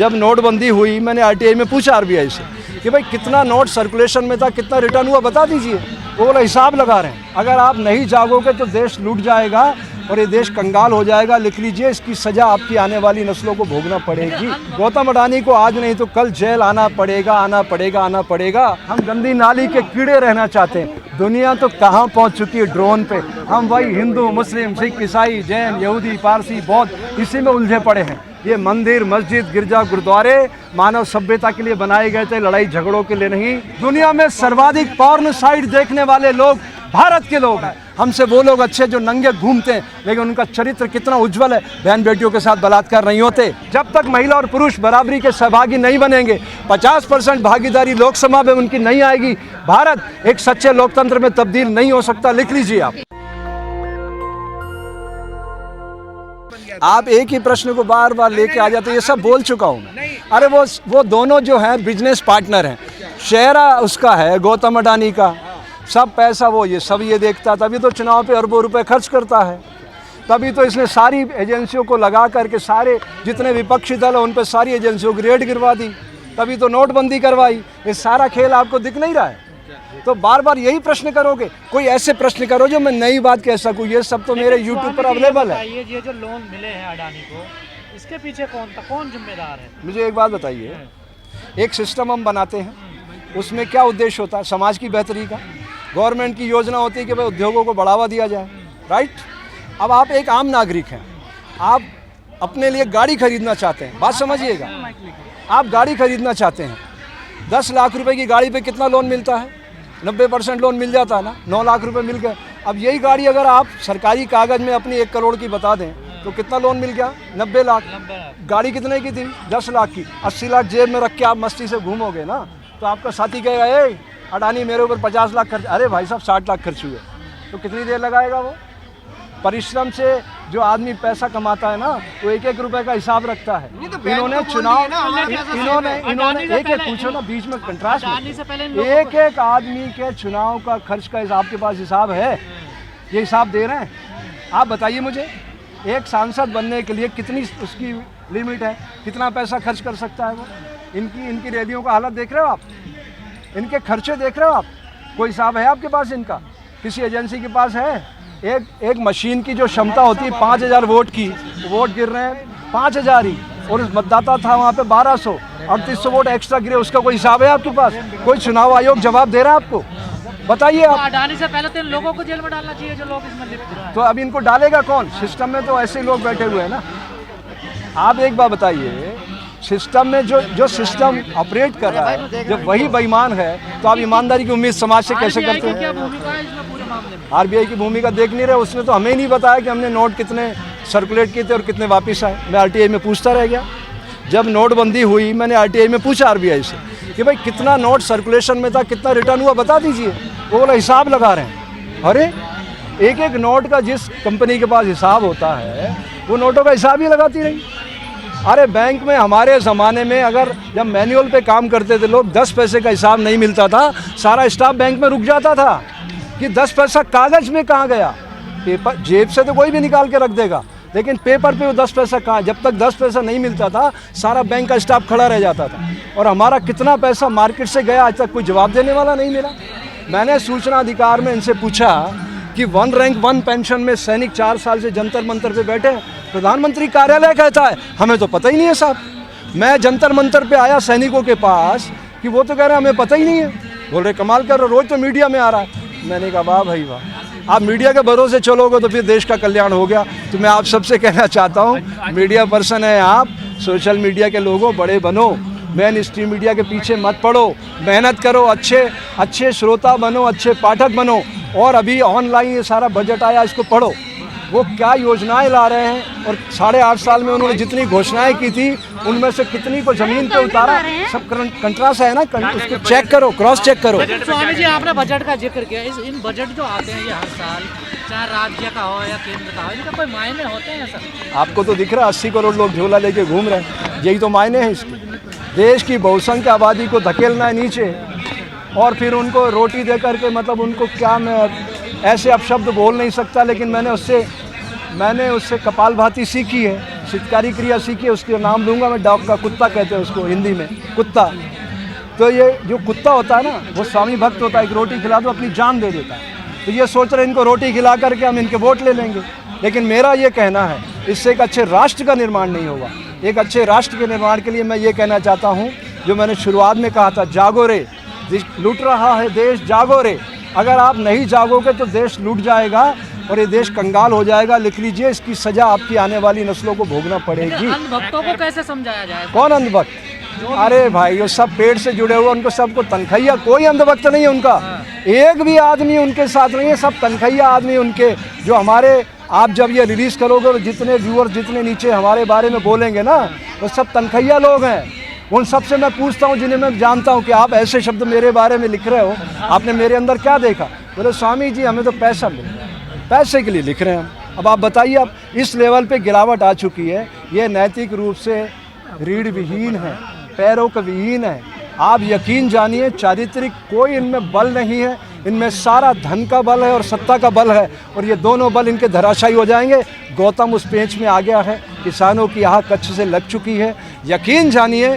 जब नोटबंदी हुई मैंने आरटीआई में पूछा आरबीआई से कि भाई कितना नोट सर्कुलेशन में था, कितना रिटर्न हुआ, बता दीजिए। वो बोला हिसाब लगा रहे हैं। अगर आप नहीं जागोगे तो देश लूट जाएगा और ये देश कंगाल हो जाएगा। लिख लीजिए, इसकी सज़ा आपकी आने वाली नस्लों को भोगना पड़ेगी। गौतम अडानी को आज नहीं तो कल जेल आना पड़ेगा, आना पड़ेगा, आना पड़ेगा। हम गंदी नाली के कीड़े रहना चाहते हैं। दुनिया तो कहाँ पहुँच चुकी है ड्रोन पे। हम वही हिंदू, मुस्लिम, सिख, ईसाई, जैन, यहूदी, पारसी, बौद्ध, इसी में उलझे पड़े हैं। ये मंदिर, मस्जिद, गिरजा, गुरुद्वारे मानव सभ्यता के लिए बनाए गए थे, लड़ाई झगड़ों के लिए नहीं। दुनिया में सर्वाधिक पॉर्न साइट देखने वाले लोग भारत के लोग हैं। हमसे वो लोग अच्छे जो नंगे घूमते हैं, लेकिन उनका चरित्र कितना उज्जवल है। बहन बेटियों के साथ बलात्कार नहीं होते। जब तक महिला और पुरुष बराबरी के सहभागी नहीं बनेंगे, 50% भागीदारी लोकसभा में उनकी नहीं आएगी, भारत एक सच्चे लोकतंत्र में तब्दील नहीं हो सकता। लिख लीजिए आप एक ही प्रश्न को बार बार लेके आ जाते। ये सब बोल चुका हूँ मैं। अरे वो दोनों जो हैं बिजनेस पार्टनर हैं। शेरा उसका है, गौतम अडानी का। सब पैसा वो ये देखता। तभी तो चुनाव पे अरबों रुपए खर्च करता है। तभी तो इसने सारी एजेंसियों को लगा करके सारे जितने विपक्षी दल हैं उन पर सारी एजेंसियों की रेड गिरवा दी। तभी तो नोटबंदी करवाई। ये सारा खेल आपको दिख नहीं रहा है? तो बार बार यही प्रश्न करोगे? कोई ऐसे प्रश्न करो जो मैं नई बात कह सकूं। ये सब तो मेरे YouTube पर अवेलेबल है। ये जो लोन मिले हैं अडानी को, इसके पीछे कौन जिम्मेदार है? मुझे एक बात बताइए, एक सिस्टम हम बनाते हैं, उसमें क्या उद्देश्य होता है? समाज की बेहतरी का। गवर्नमेंट की योजना होती है कि भाई उद्योगों को बढ़ावा दिया जाए, राइट? अब आप एक आम नागरिक हैं, आप अपने लिए गाड़ी खरीदना चाहते हैं। बात समझिएगा, आप गाड़ी खरीदना चाहते हैं, 10 लाख रुपए की गाड़ी पे कितना लोन मिलता है? 90% लोन मिल जाता है ना। 9 लाख रुपए मिल गए। अब यही गाड़ी अगर आप सरकारी कागज़ में अपनी 1 करोड़ की बता दें तो कितना लोन मिल गया? 90 लाख। गाड़ी कितने की थी? 10 लाख की। 80 लाख जेब में रख के आप मस्ती से घूमोगे ना, तो आपका साथी कहेगा ए अडानी मेरे ऊपर 50 लाख खर्च। अरे भाई साहब 60 लाख खर्च हुए, तो कितनी देर लगाएगा वो? परिश्रम से जो आदमी पैसा कमाता है ना, वो 1-1 रुपए का हिसाब रखता है। इन्होंने चुनाव, इन्होंने एक पूछो ना, बीच में कंट्रास्ट, एक आदमी के चुनाव का खर्च का हिसाब आपके पास हिसाब है? ये हिसाब दे रहे हैं? आप बताइए मुझे, एक सांसद बनने के लिए कितनी उसकी लिमिट है? कितना पैसा खर्च कर सकता है वो? इनकी रैलियों का हालत देख रहे हो आप? इनके खर्चे देख रहे हो आप? कोई हिसाब है आपके पास इनका? किसी एजेंसी के पास है? एक मशीन की जो क्षमता होती है 5000 वोट की, वोट गिर रहे हैं 5000 ही, और मतदाता था वहाँ पे 1200, 3800 वोट एक्स्ट्रा गिरे। उसका कोई हिसाब है आपके पास? कोई चुनाव आयोग जवाब दे रहा है आपको? बताइए आप। अडानी से पहले तो इन लोगों को जेल में डालना चाहिए जो लोग इसमें लिप्त हैं। तो अब इनको डालेगा कौन? सिस्टम में तो ऐसे लोग बैठे हुए हैं ना। आप एक बात बताइए, सिस्टम में जो सिस्टम ऑपरेट कर रहा है, जब वही बेईमान है, तो आप ईमानदारी की उम्मीद समाज से कैसे करते हैं? क्या भूमिका है इसमें पूरे मामले में? आरबीआई की भूमिका देख नहीं रहे। उसने तो हमें ही नहीं बताया कि हमने नोट कितने सर्कुलेट किए थे और कितने वापस आए। मैं आरटीआई में पूछता रह गया। जब नोटबंदी हुई मैंने आरटीआई में पूछा आरबीआई से कि भाई कितना नोट सर्कुलेशन में था, कितना रिटर्न हुआ, बता दीजिए। वो बोला हिसाब लगा रहे हैं। अरे एक नोट का जिस कंपनी के पास हिसाब होता है, वो नोटों का हिसाब ही लगाती रही। अरे बैंक में हमारे ज़माने में अगर जब मैनुअल पे काम करते थे लोग, 10 पैसे का हिसाब नहीं मिलता था, सारा स्टाफ बैंक में रुक जाता था कि 10 पैसा कागज़ में कहाँ गया। पेपर जेब से तो कोई भी निकाल के रख देगा, लेकिन पेपर पे वो 10 पैसा कहाँ? जब तक 10 पैसा नहीं मिलता था, सारा बैंक का स्टाफ खड़ा रह जाता था। और हमारा कितना पैसा मार्केट से गया, आज तक कोई जवाब देने वाला नहीं मिला। मैंने सूचना अधिकार में इनसे पूछा कि 1 रैंक 1 पेंशन में सैनिक 4 साल से जंतर मंतर पे बैठे हैं। प्रधानमंत्री कार्यालय कहता है हमें तो पता ही नहीं है साहब। मैं जंतर मंतर पे आया सैनिकों के पास कि वो तो कह रहे हैं हमें पता ही नहीं है। बोल रहे कमाल कर रहे, रोज तो मीडिया में आ रहा है। मैंने कहा वाह भाई वाह, आप मीडिया के भरोसे चलोगे तो फिर देश का कल्याण हो गया। तो मैं आप सबसे कहना चाहता हूँ, मीडिया पर्सन है आप, सोशल मीडिया के लोगों बड़े बनो, मेन स्ट्रीम मीडिया के पीछे मत पड़ो, मेहनत करो, अच्छे श्रोता बनो, अच्छे पाठक बनो। और अभी ऑनलाइन ये सारा बजट आया, इसको पढ़ो, वो क्या योजनाएं ला रहे हैं। और 8.5 साल में उन्होंने जितनी घोषणाएं की थी, उनमें से कितनी को जमीन पे उतारा, सब कंट्रास्ट है ना। उसको चेक करो, क्रॉस चेक करो। स्वामी जी, आपने बजट का जिक्र किया। इन बजट जो आते हैं ये हर साल, चाहे राज्य का हो या केंद्र का हो, इनका कोई मायने होते हैं सर? आपको तो दिख रहा है 80 करोड़ लोग झोला लेके घूम रहे हैं, यही तो मायने हैं इसके। देश की बहुसंख्य आबादी को धकेलना है नीचे, और फिर उनको रोटी दे करके, मतलब उनको क्या, मैं ऐसे अपशब्द बोल नहीं सकता, लेकिन मैंने उससे कपालभाति सीखी है। चित्कारी क्रिया सीखी है, उसके नाम लूँगा मैं, डॉग का, कुत्ता कहते हैं उसको हिंदी में, कुत्ता। तो ये जो कुत्ता होता है ना, वो स्वामी भक्त होता है, एक रोटी खिला दो अपनी जान दे देता है। तो ये सोच रहे इनको रोटी खिला करके हम इनके वोट ले लेंगे, लेकिन मेरा ये कहना है इससे एक अच्छे राष्ट्र का निर्माण नहीं होगा। एक अच्छे राष्ट्र के निर्माण के लिए मैं ये कहना चाहता हूँ, जो मैंने शुरुआत में कहा था, जागो रे, लूट रहा है देश, जागो रे। अगर आप नहीं जागोगे तो देश लूट जाएगा और ये देश कंगाल हो जाएगा। लिख लीजिए, इसकी सजा आपकी आने वाली नस्लों को भोगना पड़ेगी। अंधभक्तों को कैसे समझाया जाए? कौन अंधभक्त? अरे भाई, वो सब पेड़ से जुड़े हुए, उनको सबको तनखैया, कोई अंधभक्त नहीं है उनका, एक भी आदमी उनके साथ नहीं है, सब तनखैया आदमी उनके। जो हमारे, आप जब ये रिलीज़ करोगे तो जितने व्यूअर्स, जितने नीचे हमारे बारे में बोलेंगे ना, वो सब तनखैया लोग हैं। उन सब से मैं पूछता हूँ जिन्हें मैं जानता हूँ कि आप ऐसे शब्द मेरे बारे में लिख रहे हो, आपने मेरे अंदर क्या देखा? बोले स्वामी जी हमें तो पैसा मिल रहा है, पैसे के लिए लिख रहे हैं हम। अब आप बताइए, अब इस लेवल पे गिरावट आ चुकी है, ये नैतिक रूप से रीढ़ विहीन है, पैरों का विहीन है। आप यकीन जानिए, चारित्रिक कोई इनमें बल नहीं है, इनमें सारा धन का बल है और सत्ता का बल है, और ये दोनों बल इनके धराशायी हो जाएंगे। गौतम उस पेंच में आ गया है, किसानों की यहाँ कच्छ से लग चुकी है। यकीन जानिए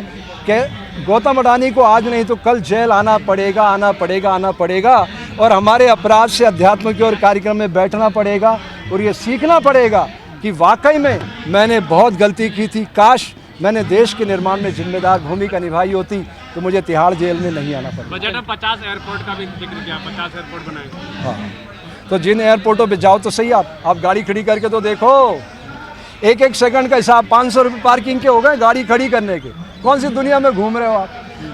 कि गौतम अडानी को आज नहीं तो कल जेल आना पड़ेगा, आना पड़ेगा, आना पड़ेगा, और हमारे अपराध से अध्यात्म की ओर कार्यक्रम में बैठना पड़ेगा और ये सीखना पड़ेगा कि वाकई में मैंने बहुत गलती की थी। काश मैंने देश के निर्माण में जिम्मेदार भूमिका निभाई होती तो मुझे तिहाड़ जेल में नहीं आना पड़ता। बजट में 50 एयरपोर्ट का भी जिक्र किया, 50 एयरपोर्ट बनाए। हाँ, तो जिन एयरपोर्टों पे जाओ तो सही, आप गाड़ी खड़ी करके तो देखो, एक एक सेकंड का हिसाब 500 रुपये पार्किंग के हो गए गाड़ी खड़ी करने के। कौन सी दुनिया में घूम रहे हो आप?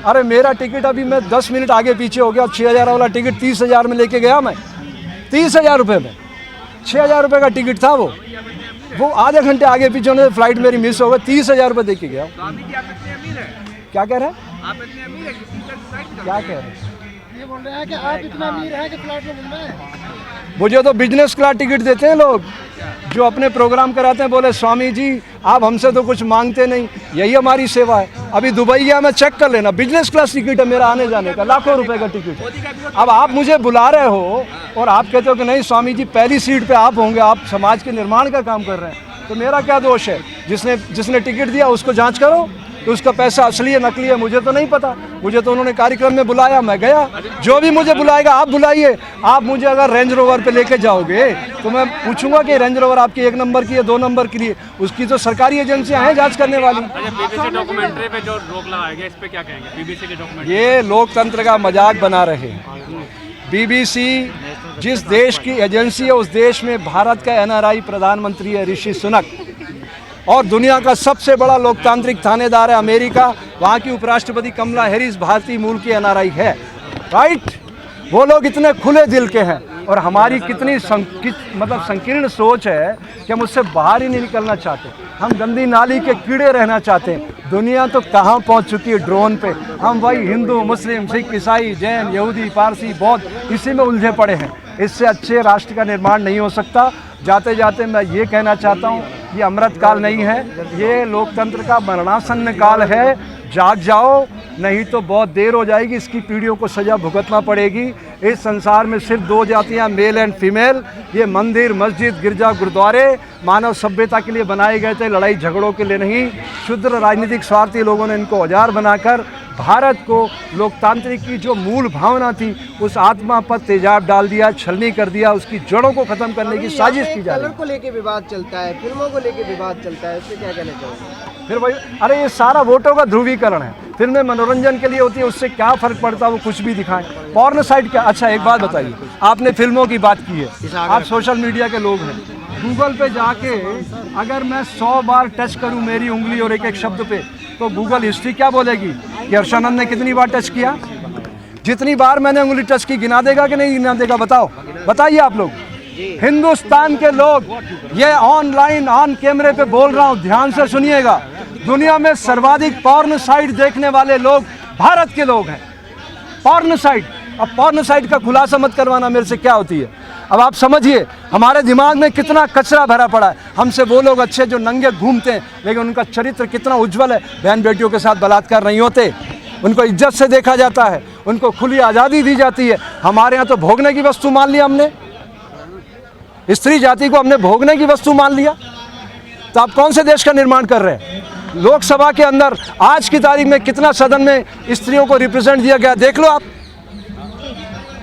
अरे मेरा टिकट अभी मैं 10 मिनट आगे पीछे हो गया, 6000 वाला टिकट 30,000 में लेके गया मैं, 30,000 रुपये में, 6,000 रुपये का टिकट था वो आधे घंटे आगे पीछे होने से फ्लाइट मेरी मिस हो गई, 30,000 रुपये दे के गया। क्या कह रहे हैं? क्या कह रहे हैं? ये बोल रहे हैं कि आप इतना अमीर हैं कि फ्लाइट में घूम रहे हैं। मुझे तो बिजनेस क्लास टिकट देते हैं लोग जो अपने प्रोग्राम कराते हैं। बोले स्वामी जी आप हमसे तो कुछ मांगते नहीं, यही हमारी सेवा है। अभी दुबई गया मैं, चेक कर लेना, बिजनेस क्लास टिकट है मेरा आने जाने का, लाखों रुपए का टिकट। अब आप मुझे बुला रहे हो और आप कहते हो कि नहीं स्वामी जी पहली सीट पे आप होंगे, आप समाज के निर्माण का काम कर रहे हैं, तो मेरा क्या दोष है? जिसने टिकट दिया उसको जांच करो तो उसका पैसा असली है नकली है, मुझे तो नहीं पता। मुझे तो उन्होंने कार्यक्रम में बुलाया, मैं गया। जो भी मुझे बुलाएगा आप बुलाइए। आप मुझे अगर रेंज रोवर पे लेके जाओगे तो मैं पूछूंगा कि रेंज रोवर आपकी 1 नंबर की है 2 नंबर की है, उसकी तो सरकारी एजेंसियां हैं जांच करने वाली। बीबीसी डॉक्यूमेंट्री पे जो रोक लगाया गया, इस पे क्या कहेंगे? बीबीसी के डॉक्यूमेंट्री, ये लोकतंत्र का मजाक बना रहे हैं। बीबीसी जिस देश की एजेंसी है, उस देश में भारत का NRI प्रधानमंत्री है ऋषि सुनक, और दुनिया का सबसे बड़ा लोकतांत्रिक थानेदार है अमेरिका। वहाँ की उपराष्ट्रपति कमला हैरिस भारतीय मूल की NRI है, राइट। वो लोग इतने खुले दिल के हैं, और हमारी कितनी संकीर्ण सोच है कि हम उससे बाहर ही नहीं निकलना चाहते। हम गंदी नाली के कीड़े रहना चाहते हैं। दुनिया तो कहाँ पहुँच चुकी है ड्रोन पे, हम वही हिंदू मुस्लिम सिख ईसाई जैन यहूदी पारसी बौद्ध इसी में उलझे पड़े हैं। इससे अच्छे राष्ट्र का निर्माण नहीं हो सकता। जाते जाते मैं ये कहना चाहता हूँ, ये अमृत काल नहीं है, ये लोकतंत्र का मरणासन्न काल है। जाग जाओ, नहीं तो बहुत देर हो जाएगी। इसकी पीढ़ियों को सजा भुगतना पड़ेगी। इस संसार में सिर्फ 2 जातियां, मेल एंड फीमेल। ये मंदिर मस्जिद गिरजा गुरुद्वारे मानव सभ्यता के लिए बनाए गए थे, लड़ाई झगड़ों के लिए नहीं। क्षुद्र राजनीतिक स्वार्थी लोगों ने इनको औजार बनाकर भारत को लोकतांत्रिक की जो मूल भावना थी उस आत्मा पर तेजाब डाल दिया, छलनी कर दिया। उसकी जड़ों को खत्म करने की साजिश की जा रही है। कलर को लेके विवाद चलता है, फिल्मों को लेके विवाद चलता है, इससे क्या कहना चाहोगे? फिर भाई, अरे ये सारा वोटों का ध्रुवीकरण है। फिल्में मनोरंजन के लिए होती है, उससे क्या फ़र्क पड़ता है वो कुछ भी दिखाएं। पॉर्न साइट क्या? अच्छा एक बात बताइए, आपने फिल्मों की बात की है, आप सोशल मीडिया के लोग हैं। गूगल पे जाके अगर मैं 100 बार टच करूं मेरी उंगली और एक एक शब्द पे, तो गूगल हिस्ट्री क्या बोलेगी कि हर्षानंद ने कितनी बार टच किया? जितनी बार मैंने उंगली टच की गिना देगा कि नहीं गिना देगा? बताइए आप लोग। हिंदुस्तान के लोग, ये ऑनलाइन ऑन कैमरे पे बोल रहा हूँ, ध्यान से सुनिएगा। दुनिया में सर्वाधिक पॉर्न साइट देखने वाले लोग भारत के लोग हैं। Porn site. अब पॉर्न साइट का खुलासा मत करवाना मेरे से, क्या होती है? अब आप समझिए हमारे दिमाग में कितना कचरा भरा पड़ा है। हमसे वो लोग अच्छे जो नंगे घूमते हैं, लेकिन उनका चरित्र कितना उज्जवल है। बहन बेटियों के साथ बलात्कार नहीं होते, उनको इज्जत से देखा जाता है, उनको खुली आज़ादी दी जाती है। हमारे यहाँ तो भोगने की वस्तु मान लिया हमने, स्त्री जाति को हमने भोगने की वस्तु मान लिया। तो आप कौन से देश का निर्माण कर रहे हैं? लोकसभा के अंदर आज की तारीख में कितना सदन में स्त्रियों को रिप्रेजेंट दिया गया, देख लो आप।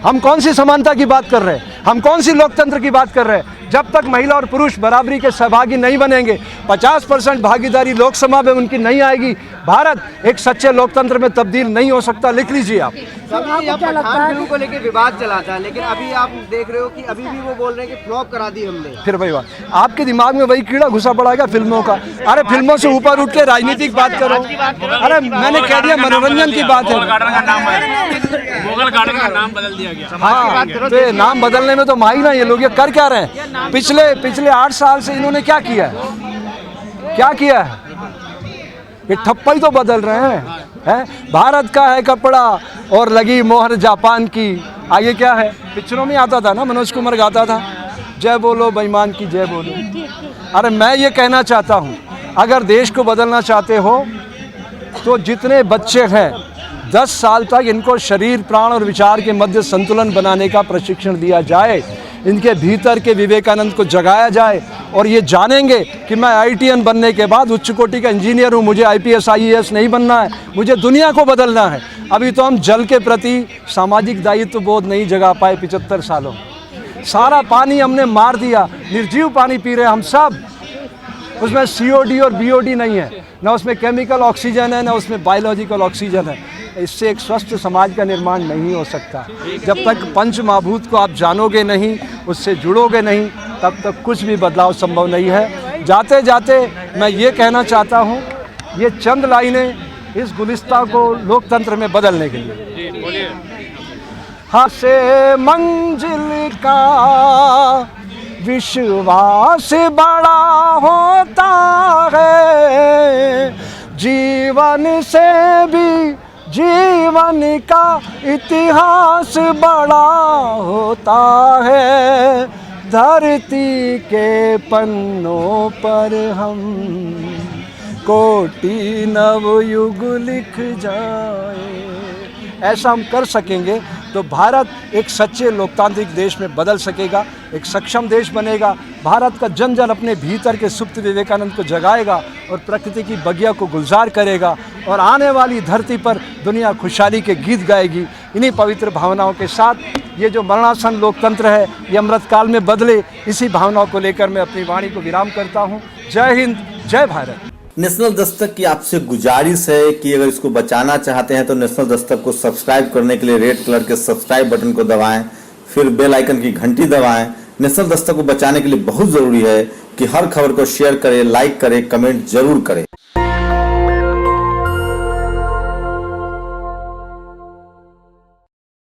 हम कौन सी समानता की बात कर रहे हैं? हम कौन सी लोकतंत्र की बात कर रहे हैं? जब तक महिला और पुरुष बराबरी के सहभागी नहीं बनेंगे, 50% भागीदारी लोकसभा में उनकी नहीं आएगी, भारत एक सच्चे लोकतंत्र में तब्दील नहीं हो सकता। लिख लीजिए आप। यहाँ पठान फिल्म को लेके विवाद चला था, लेकिन अभी आप देख रहे हो कि अभी भी वो बोल रहे हैं कि फ्लॉप करा दी हमने। फिर वही बात, आपके दिमाग में वही कीड़ा घुसा पड़ा है फिल्मों का। अरे फिल्मों से ऊपर उठ के राजनीतिक बात करो। अरे मैंने कह दिया मनोरंजन की बात है। मुगल गार्डन का नाम बदल दिया गया। हाँ, तो ये नाम बदलने में तो माहिर ना ये लोग। ये कर क्या रहे हैं? पिछले 8 साल से इन्होंने क्या किया है? क्या किया है? ये ठप्पा ही तो बदल रहे हैं। भारत का है कपड़ा और लगी मोहर जापान की। आगे क्या है? पिक्चरों में आता था ना, मनोज कुमार गाता था, जय बोलो बेईमान की जय बोलो। अरे मैं ये कहना चाहता हूँ, अगर देश को बदलना चाहते हो तो जितने बच्चे हैं 10 साल तक इनको शरीर, प्राण और विचार के मध्य संतुलन बनाने का प्रशिक्षण दिया जाए। इनके भीतर के विवेकानंद को जगाया जाए और ये जानेंगे कि मैं IITN बनने के बाद उच्च कोटि का इंजीनियर हूँ, मुझे IPS IAS नहीं बनना है, मुझे दुनिया को बदलना है। अभी तो हम जल के प्रति सामाजिक दायित्व बोध नहीं जगा पाए 75 सालों। सारा पानी हमने मार दिया, निर्जीव पानी पी रहे हैं हम सब। उसमें COD और BOD नहीं है, ना उसमें केमिकल ऑक्सीजन है, ना उसमें बायोलॉजिकल ऑक्सीजन है। इससे एक स्वस्थ समाज का निर्माण नहीं हो सकता। जब तक पंच महाभूत को आप जानोगे नहीं, उससे जुड़ोगे नहीं, तब तक कुछ भी बदलाव संभव नहीं है। जाते जाते मैं ये कहना चाहता हूँ, ये चंद लाइनें इस गुलिस्ता को लोकतंत्र में बदलने के लिए। हाँ से मंजिल का विश्वास बड़ा होता है, जीवन से भी जीवन का इतिहास बड़ा होता है। धरती के पन्नों पर हम कोटि नवयुग लिख जाए। ऐसा हम कर सकेंगे तो भारत एक सच्चे लोकतांत्रिक देश में बदल सकेगा, एक सक्षम देश बनेगा। भारत का जन जन अपने भीतर के सुप्त विवेकानंद को जगाएगा और प्रकृति की बगिया को गुलजार करेगा और आने वाली धरती पर दुनिया खुशहाली के गीत गाएगी। इन्हीं पवित्र भावनाओं के साथ ये जो मरणासन लोकतंत्र है ये अमृतकाल में बदले, इसी भावनाओं को लेकर मैं अपनी वाणी को विराम करता हूँ। जय हिंद, जय भारत। नेशनल दस्तक की आपसे गुजारिश है कि अगर इसको बचाना चाहते हैं तो नेशनल दस्तक को सब्सक्राइब करने के लिए रेड कलर के सब्सक्राइब बटन को दबाएं, फिर बेल आइकन की घंटी दबाएं। नेशनल दस्तक को बचाने के लिए बहुत जरूरी है कि हर खबर को शेयर करें, लाइक करें, कमेंट जरूर करें।